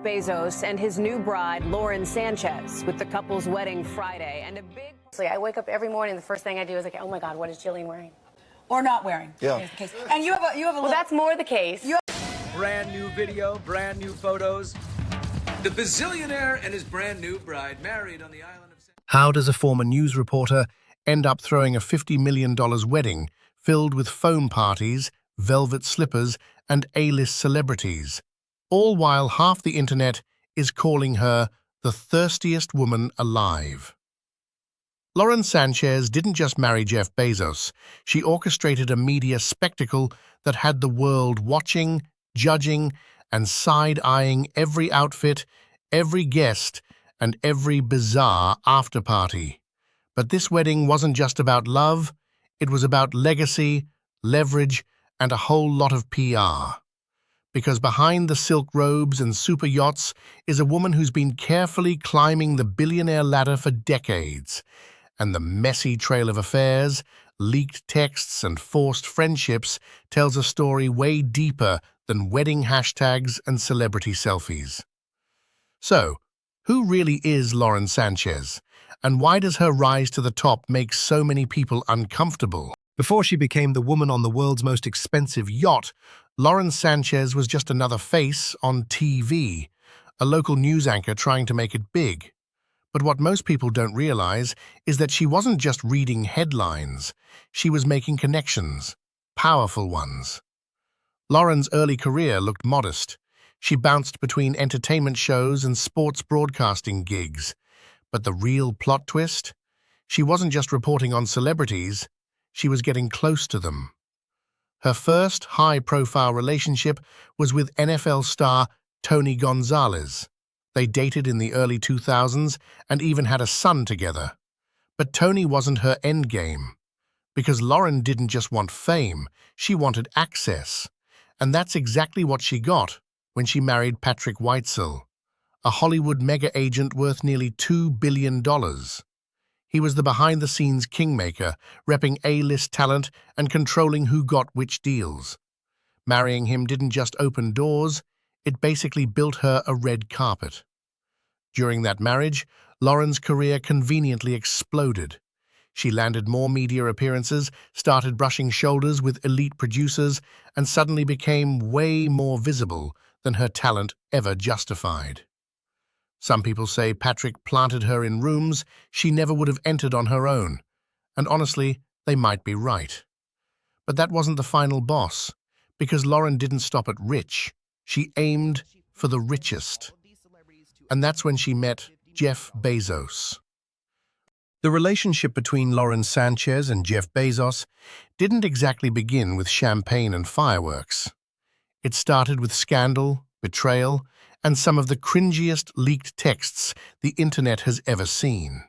Bezos and his new bride, Lauren Sánchez, with the couple's wedding Friday and a big... I wake up every morning, the first thing I do is like, oh my God, what is Jillian wearing? Or not wearing. Yeah. And you have a Well, that's more the case. Brand new video, brand new photos. The Billionaire and his brand new bride married on the island of... How does a former news reporter end up throwing a $50 million wedding filled with foam parties, velvet slippers, and A-list celebrities, all while half the internet is calling her the thirstiest woman alive? Lauren Sánchez didn't just marry Jeff Bezos. She orchestrated a media spectacle that had the world watching, judging, and side-eyeing every outfit, every guest, and every bizarre after-party. But this wedding wasn't just about love, it was about legacy, leverage, and a whole lot of PR. Because behind the silk robes and super yachts is a woman who's been carefully climbing the billionaire ladder for decades. And the messy trail of affairs, leaked texts, and forced friendships tells a story way deeper than wedding hashtags and celebrity selfies. So, who really is Lauren Sánchez? And why does her rise to the top make so many people uncomfortable? Before she became the woman on the world's most expensive yacht, Lauren Sánchez was just another face on TV, a local news anchor trying to make it big. But what most people don't realize is that she wasn't just reading headlines. She was making connections, powerful ones. Lauren's early career looked modest. She bounced between entertainment shows and sports broadcasting gigs. But the real plot twist? She wasn't just reporting on celebrities, she was getting close to them. Her first high-profile relationship was with NFL star Tony Gonzalez. They dated in the early 2000s and even had a son together. But Tony wasn't her endgame. Because Lauren didn't just want fame, she wanted access. And that's exactly what she got when she married Patrick Whitesell, a Hollywood mega-agent worth nearly $2 billion. He was the behind-the-scenes kingmaker, repping A-list talent and controlling who got which deals. Marrying him didn't just open doors, it basically built her a red carpet. During that marriage, Lauren's career conveniently exploded. She landed more media appearances, started brushing shoulders with elite producers, and suddenly became way more visible than her talent ever justified. Some people say Patrick planted her in rooms she never would have entered on her own, and honestly, they might be right. But that wasn't the final boss, because Lauren didn't stop at rich. She aimed for the richest. And that's when she met Jeff Bezos. The relationship between Lauren Sánchez and Jeff Bezos didn't exactly begin with champagne and fireworks. It started with scandal, betrayal, and some of the cringiest leaked texts the internet has ever seen.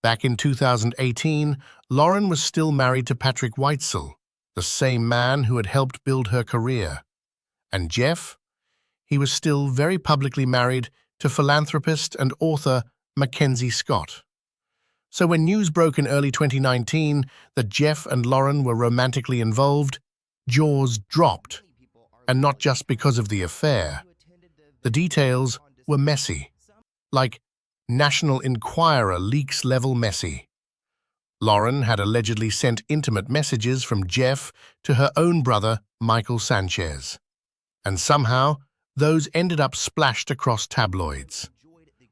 Back in 2018, Lauren was still married to Patrick Whitesell, the same man who had helped build her career. And Jeff? He was still very publicly married to philanthropist and author Mackenzie Scott. So when news broke in early 2019 that Jeff and Lauren were romantically involved, jaws dropped. And not just because of the affair. The details were messy, like National Enquirer leaks-level messy. Lauren had allegedly sent intimate messages from Jeff to her own brother, Michael Sánchez. And somehow, those ended up splashed across tabloids.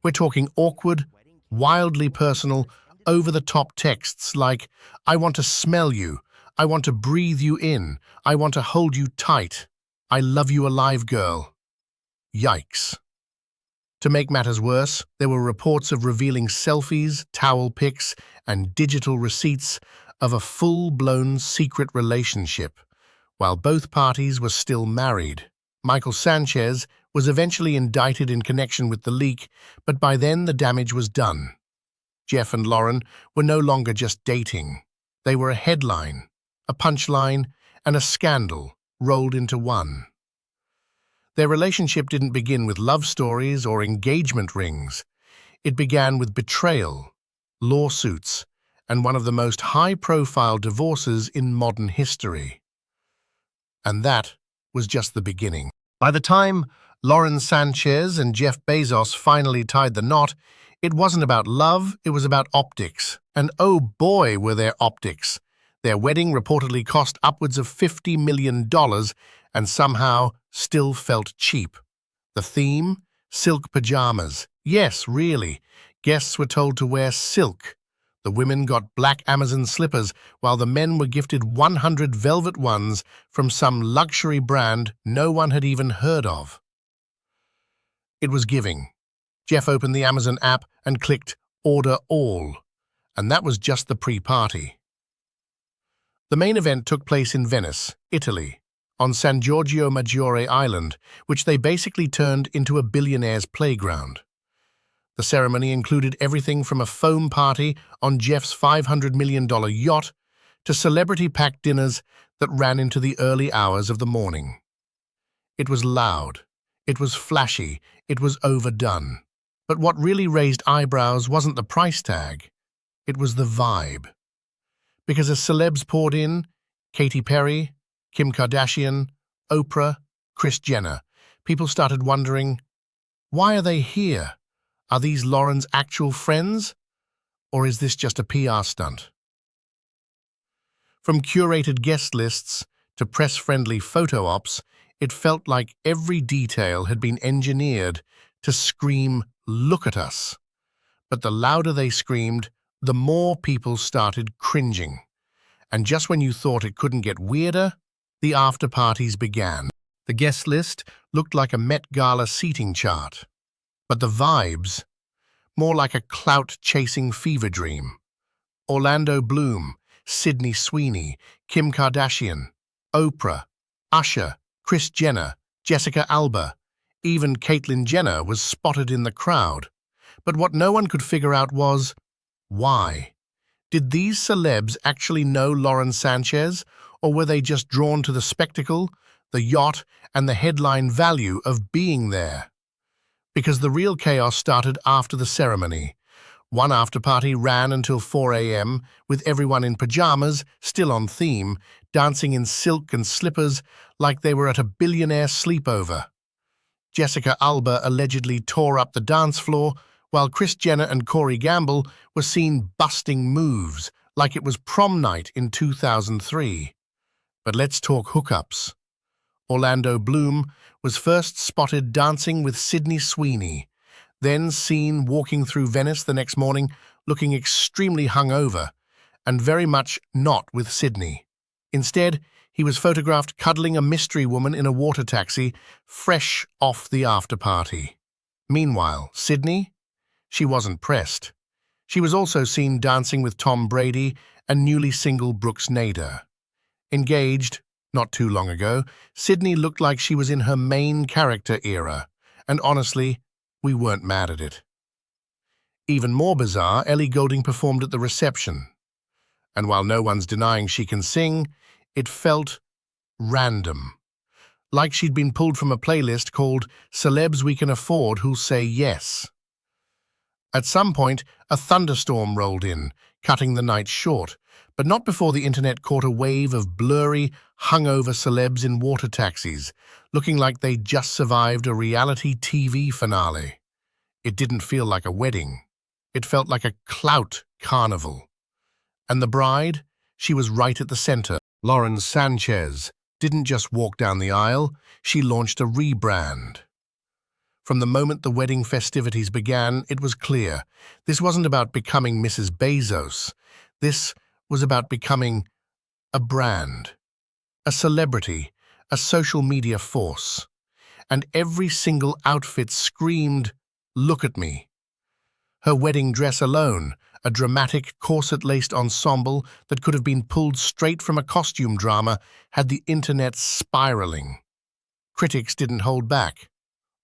We're talking awkward, wildly personal, over-the-top texts like, "I want to smell you, I want to breathe you in, I want to hold you tight, I love you alive, girl." Yikes. To make matters worse, there were reports of revealing selfies, towel pics, and digital receipts of a full-blown secret relationship, while both parties were still married. Michael Sánchez was eventually indicted in connection with the leak, but by then the damage was done. Jeff and Lauren were no longer just dating. They were a headline, a punchline, and a scandal rolled into one. Their relationship didn't begin with love stories or engagement rings. It began with betrayal, lawsuits, and one of the most high-profile divorces in modern history. And that was just the beginning. By the time Lauren Sánchez and Jeff Bezos finally tied the knot, it wasn't about love, it was about optics. And oh boy, were there optics. Their wedding reportedly cost upwards of $50 million and somehow still felt cheap. The theme? Silk pajamas. Yes, really. Guests were told to wear silk. The women got black Amazon slippers, while the men were gifted 100 velvet ones from some luxury brand no one had even heard of. It was giving. Jeff opened the Amazon app and clicked Order All, and that was just the pre-party. The main event took place in Venice, Italy, on San Giorgio Maggiore Island, which they basically turned into a billionaire's playground. The ceremony included everything from a foam party on Jeff's $500 million yacht to celebrity-packed dinners that ran into the early hours of the morning. It was loud, it was flashy, it was overdone. But what really raised eyebrows wasn't the price tag, it was the vibe. Because as celebs poured in, Katy Perry, Kim Kardashian, Oprah, Kris Jenner, people started wondering, why are they here? Are these Lauren's actual friends? Or is this just a PR stunt? From curated guest lists to press-friendly photo ops, it felt like every detail had been engineered to scream, "Look at us." But the louder they screamed, the more people started cringing. And just when you thought it couldn't get weirder, the after-parties began. The guest list looked like a Met Gala seating chart. But the vibes, more like a clout-chasing fever dream. Orlando Bloom, Sydney Sweeney, Kim Kardashian, Oprah, Usher, Kris Jenner, Jessica Alba, even Caitlyn Jenner was spotted in the crowd. But what no one could figure out was, why? Did these celebs actually know Lauren Sánchez, or were they just drawn to the spectacle, the yacht, and the headline value of being there? Because the real chaos started after the ceremony. One after-party ran until 4 a.m., with everyone in pajamas, still on theme, dancing in silk and slippers like they were at a billionaire sleepover. Jessica Alba allegedly tore up the dance floor, while Kris Jenner and Corey Gamble were seen busting moves like it was prom night in 2003. But let's talk hookups. Orlando Bloom was first spotted dancing with Sydney Sweeney, then seen walking through Venice the next morning looking extremely hungover, and very much not with Sydney. Instead, he was photographed cuddling a mystery woman in a water taxi, fresh off the after-party. Meanwhile, Sydney? She wasn't pressed. She was also seen dancing with Tom Brady and newly single Brooks Nader. Engaged, not too long ago, Sydney looked like she was in her main character era, and honestly, we weren't mad at it. Even more bizarre, Ellie Goulding performed at the reception. And while no one's denying she can sing, it felt random. Like she'd been pulled from a playlist called Celebs We Can Afford Who'll Say Yes. At some point, a thunderstorm rolled in, cutting the night short, but not before the internet caught a wave of blurry, hungover celebs in water taxis, looking like they'd just survived a reality TV finale. It didn't feel like a wedding. It felt like a Clout carnival. And the bride? She was right at the center. Lauren Sánchez didn't just walk down the aisle, she launched a rebrand. From the moment the wedding festivities began, it was clear. This wasn't about becoming Mrs. Bezos. This was about becoming a brand, a celebrity, a social media force. And every single outfit screamed, "Look at me." Her wedding dress alone, a dramatic corset-laced ensemble that could have been pulled straight from a costume drama, had the internet spiraling. Critics didn't hold back.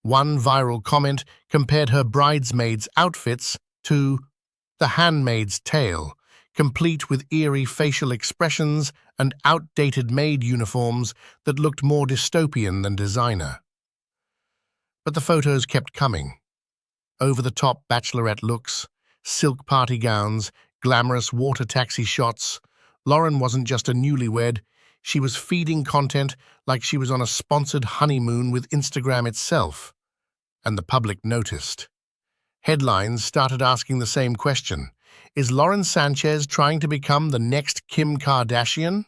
One viral comment compared her bridesmaids' outfits to The Handmaid's Tale, complete with eerie facial expressions and outdated maid uniforms that looked more dystopian than designer. But the photos kept coming. Over-the-top bachelorette looks, silk party gowns, glamorous water taxi shots. Lauren wasn't just a newlywed, She was feeding content like she was on a sponsored honeymoon with Instagram itself. And the public noticed. Headlines started asking the same question. Is Lauren Sánchez trying to become the next Kim Kardashian?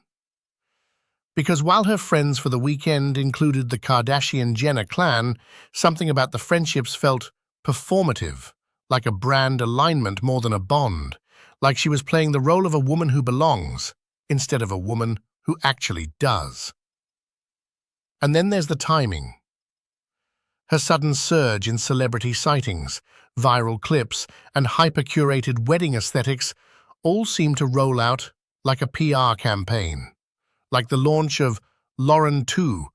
Because while her friends for the weekend included the Kardashian-Jenner clan, something about the friendships felt performative, like a brand alignment more than a bond, like she was playing the role of a woman who belongs, instead of a woman who actually does. And then there's the timing. Her sudden surge in celebrity sightings, viral clips, and hyper-curated wedding aesthetics all seem to roll out like a PR campaign, like the launch of Lauren 2,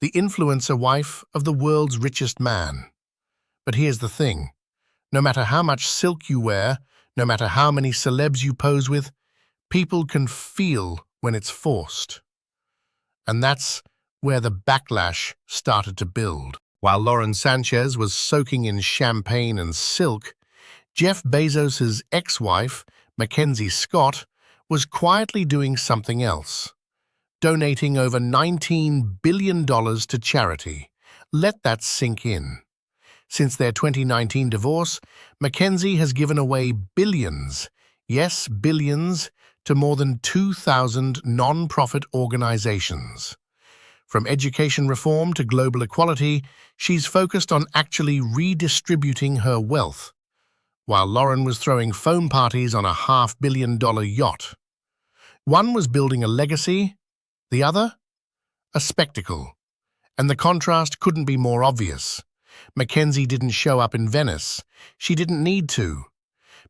the influencer wife of the world's richest man. But here's the thing. No matter how much silk you wear, no matter how many celebs you pose with, people can feel when it's forced. And that's where the backlash started to build. While Lauren Sánchez was soaking in champagne and silk, Jeff Bezos' ex-wife, Mackenzie Scott, was quietly doing something else, donating over $19 billion to charity. Let that sink in. Since their 2019 divorce, Mackenzie has given away billions, yes, billions, to more than 2,000 non-profit organizations. From education reform to global equality, she's focused on actually redistributing her wealth, while Lauren was throwing foam parties on a $500 million yacht. One was building a legacy, the other, a spectacle. And the contrast couldn't be more obvious. Mackenzie didn't show up in Venice. She didn't need to.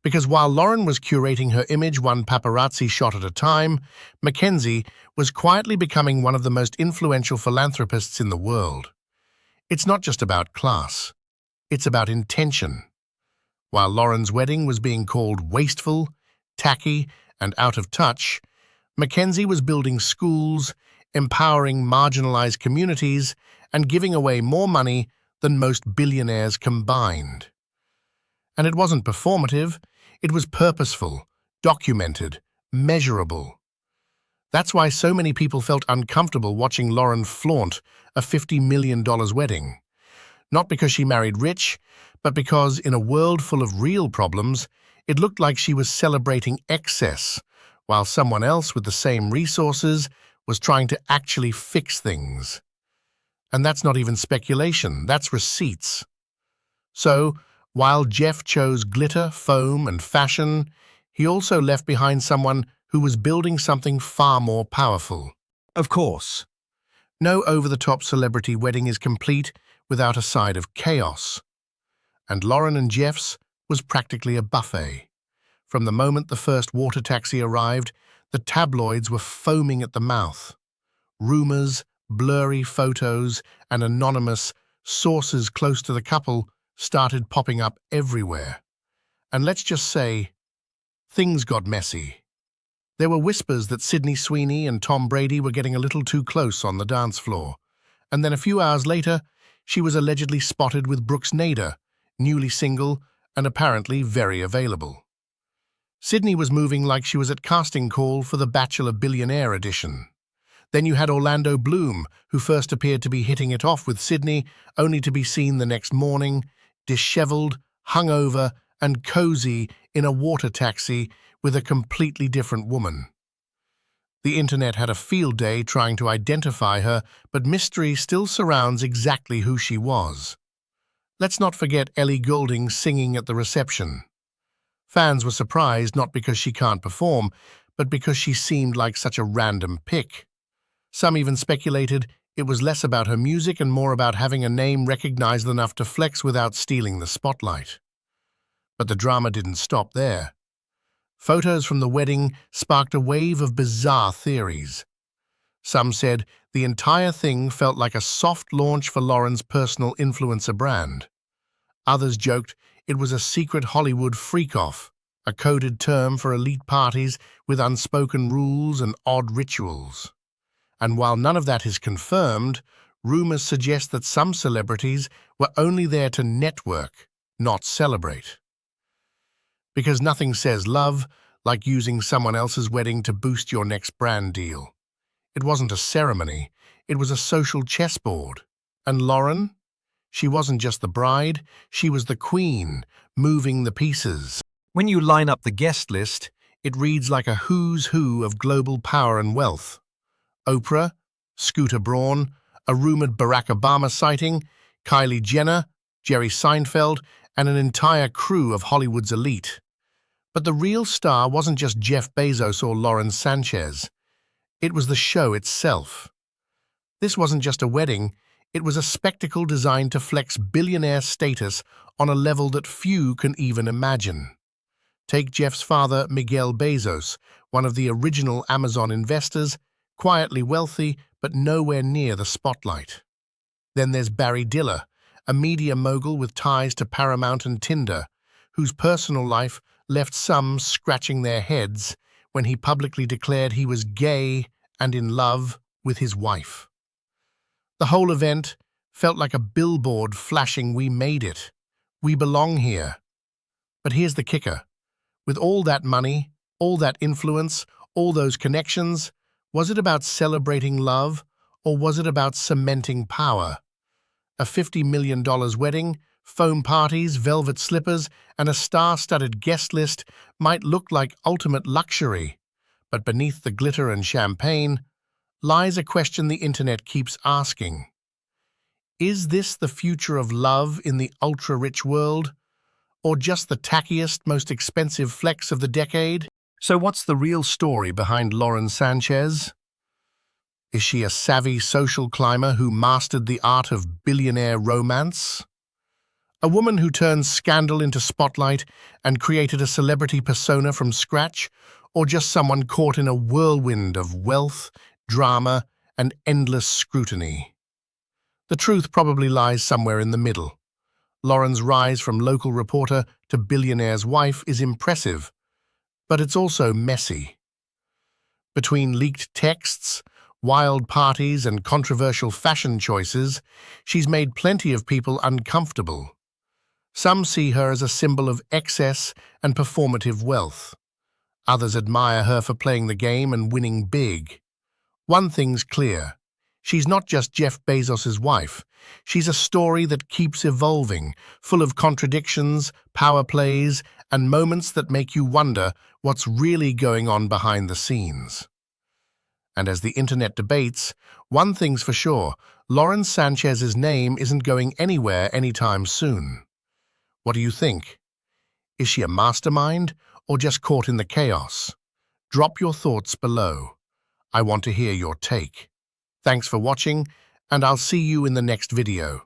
Because while Lauren was curating her image one paparazzi shot at a time, Mackenzie was quietly becoming one of the most influential philanthropists in the world. It's not just about class. It's about intention. While Lauren's wedding was being called wasteful, tacky, and out of touch, Mackenzie was building schools, empowering marginalized communities, and giving away more money than most billionaires combined. And it wasn't performative, it was purposeful, documented, measurable. That's why so many people felt uncomfortable watching Lauren flaunt a $50 million wedding. Not because she married rich, but because in a world full of real problems, it looked like she was celebrating excess, while someone else with the same resources was trying to actually fix things. And that's not even speculation, that's receipts. So, while Jeff chose glitter, foam, and fashion, he also left behind someone who was building something far more powerful. Of course. No over-the-top celebrity wedding is complete without a side of chaos. And Lauren and Jeff's was practically a buffet. From the moment the first water taxi arrived, the tabloids were foaming at the mouth. Rumors, blurry photos, and anonymous sources close to the couple started popping up everywhere. And let's just say, things got messy. There were whispers that Sydney Sweeney and Tom Brady were getting a little too close on the dance floor. And then a few hours later, she was allegedly spotted with Brooks Nader, newly single and apparently very available. Sydney was moving like she was at casting call for the Bachelor Billionaire edition. Then you had Orlando Bloom, who first appeared to be hitting it off with Sydney, only to be seen the next morning, disheveled, hungover, and cozy in a water taxi with a completely different woman. The internet had a field day trying to identify her, but mystery still surrounds exactly who she was. Let's not forget Ellie Goulding singing at the reception. Fans were surprised not because she can't perform, but because she seemed like such a random pick. Some even speculated it was less about her music and more about having a name recognized enough to flex without stealing the spotlight. But the drama didn't stop there. Photos from the wedding sparked a wave of bizarre theories. Some said the entire thing felt like a soft launch for Lauren's personal influencer brand. Others joked it was a secret Hollywood freak-off, a coded term for elite parties with unspoken rules and odd rituals. And while none of that is confirmed, rumors suggest that some celebrities were only there to network, not celebrate. Because nothing says love like using someone else's wedding to boost your next brand deal. It wasn't a ceremony, it was a social chessboard. And Lauren? She wasn't just the bride, she was the queen, moving the pieces. When you line up the guest list, it reads like a who's who of global power and wealth. Oprah, Scooter Braun, a rumored Barack Obama sighting, Kylie Jenner, Jerry Seinfeld, and an entire crew of Hollywood's elite. But the real star wasn't just Jeff Bezos or Lauren Sánchez. It was the show itself. This wasn't just a wedding, it was a spectacle designed to flex billionaire status on a level that few can even imagine. Take Jeff's father, Miguel Bezos, one of the original Amazon investors, quietly wealthy but nowhere near the spotlight. Then there's Barry Diller, a media mogul with ties to Paramount and Tinder, whose personal life left some scratching their heads when he publicly declared he was gay and in love with his wife. The whole event felt like a billboard flashing, "We made it. We belong here." But here's the kicker. With all that money, all that influence, all those connections, was it about celebrating love or was it about cementing power? A $50 million wedding, foam parties, velvet slippers, and a star-studded guest list might look like ultimate luxury, but beneath the glitter and champagne lies a question the internet keeps asking. Is this the future of love in the ultra-rich world, or just the tackiest, most expensive flex of the decade? So what's the real story behind Lauren Sánchez? Is she a savvy social climber who mastered the art of billionaire romance? A woman who turned scandal into spotlight and created a celebrity persona from scratch, or just someone caught in a whirlwind of wealth, drama, and endless scrutiny? The truth probably lies somewhere in the middle. Lauren's rise from local reporter to billionaire's wife is impressive, but it's also messy. Between leaked texts, wild parties, and controversial fashion choices, she's made plenty of people uncomfortable. Some see her as a symbol of excess and performative wealth. Others admire her for playing the game and winning big. One thing's clear. She's not just Jeff Bezos' wife. She's a story that keeps evolving, full of contradictions, power plays, and moments that make you wonder what's really going on behind the scenes. And as the internet debates, one thing's for sure, Lauren Sánchez's name isn't going anywhere anytime soon. What do you think? Is she a mastermind or just caught in the chaos? Drop your thoughts below. I want to hear your take. Thanks for watching, and I'll see you in the next video.